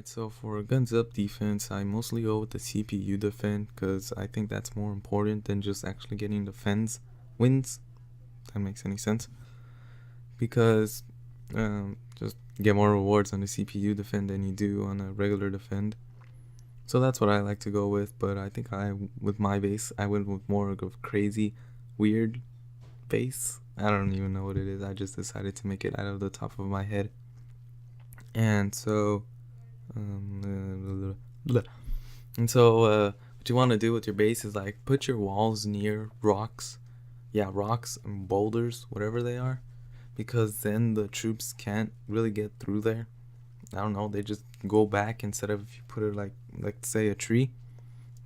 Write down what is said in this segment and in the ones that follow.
Alright, so for guns up defense, I mostly go with the CPU defend because I think that's more important than just actually getting defense wins. If that makes any sense. Because just get more rewards on the CPU defend than you do on a regular defend. So that's what I like to go with, but I think with my base, I went with more of a crazy, weird base. I don't even know what it is. I just decided to make it out of the top of my head. And so what you want to do with your base is like put your walls near rocks, rocks and boulders, whatever they are, because then the troops can't really get through there. I don't know, they just go back. Instead of if you put it like say a tree,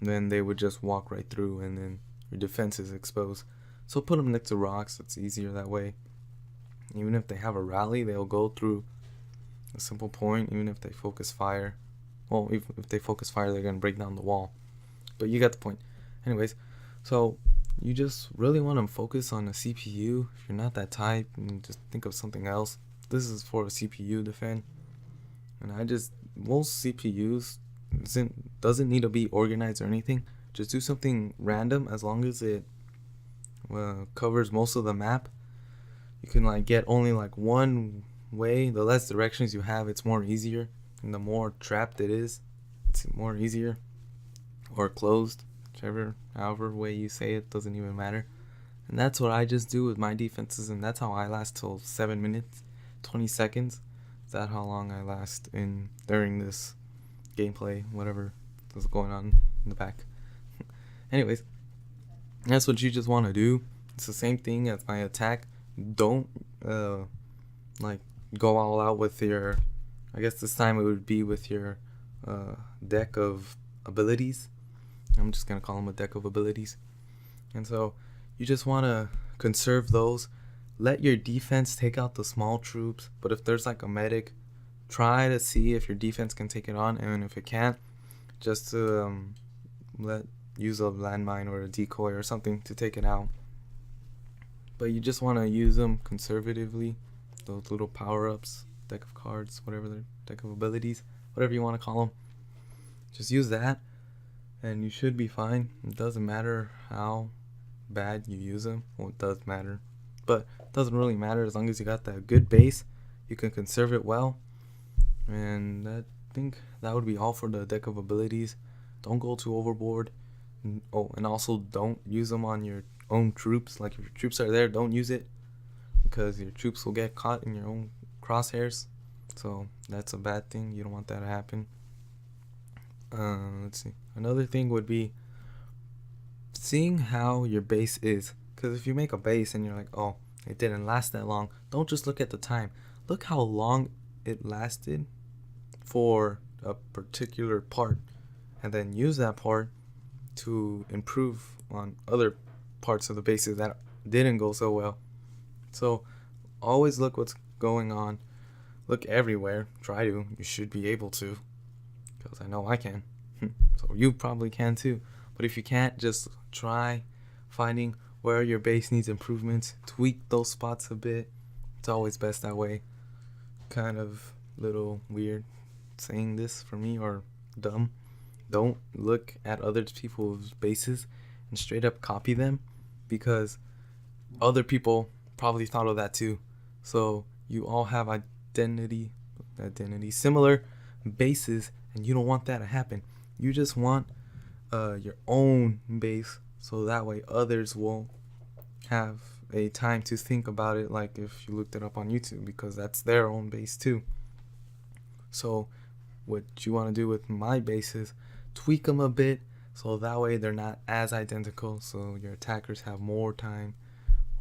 then they would just walk right through and then your defense is exposed. So put them next to rocks. It's easier that way. Even if they have a rally, they'll go through a simple point. Even if they focus fire, well, if they focus fire, they're gonna break down the wall. But you got the point. Anyways, so you just really want to focus on a CPU. If you're not that type, and just think of something else. This is for a CPU defend. And most CPUs doesn't need to be organized or anything. Just do something random as long as it covers most of the map. You can get only one way. The less directions you have, it's more easier, and the more trapped it is, it's more easier, or closed, however way you say it, doesn't even matter. And that's what I just do with my defenses, and that's how I last till 7 minutes 20 seconds. Is that how long I last during this gameplay, whatever is going on in the back. Anyways, that's what you just want to do. It's the same thing as my attack. Don't go all out with your, I guess this time it would be with your deck of abilities. I'm just gonna call them a deck of abilities. And so you just want to conserve those. Let your defense take out the small troops, but if there's a medic, try to see if your defense can take it on, and if it can't, just to use a landmine or a decoy or something to take it out. But you just want to use them conservatively. Those little power-ups, deck of cards, whatever they're, deck of abilities, whatever you want to call them. Just use that, and you should be fine. It doesn't matter how bad you use them. Well, it does matter, but it doesn't really matter as long as you got that good base. You can conserve it well, and I think that would be all for the deck of abilities. Don't go too overboard. Oh, and also don't use them on your own troops. If your troops are there, don't use it, because your troops will get caught in your own crosshairs. So that's a bad thing. You don't want that to happen. Let's see. Another thing would be seeing how your base is. Because if you make a base and you're like, oh, it didn't last that long, don't just look at the time. Look how long it lasted for a particular part, and then use that part to improve on other parts of the bases that didn't go so well. So always look what's going on. Look everywhere. Try to. You should be able to, because I know I can. So you probably can too. But if you can't, just try finding where your base needs improvements. Tweak those spots a bit. It's always best that way. Kind of little weird saying this for me, or dumb. Don't look at other people's bases and straight up copy them, because other people probably thought of that too. So you all have similar bases, and you don't want that to happen. You just want your own base, so that way others won't have a time to think about it, like if you looked it up on YouTube, because that's their own base too. So what you want to do with my bases, tweak them a bit, so that way they're not as identical, so your attackers have more time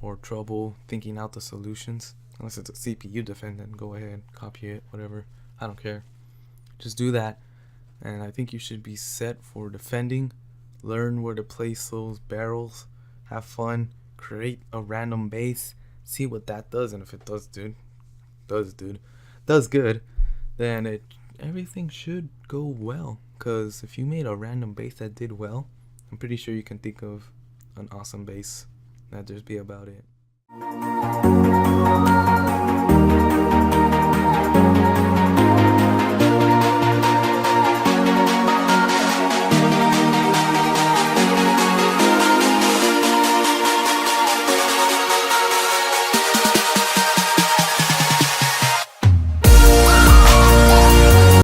or trouble thinking out the solutions. Unless it's a CPU defendant, go ahead, copy it, whatever, I don't care. Just do that, and I think you should be set for defending. Learn where to place those barrels, have fun, create a random base, see what that does, and if it does good, then everything should go well. Because if you made a random base that did well, I'm pretty sure you can think of an awesome base. That'd just be about it.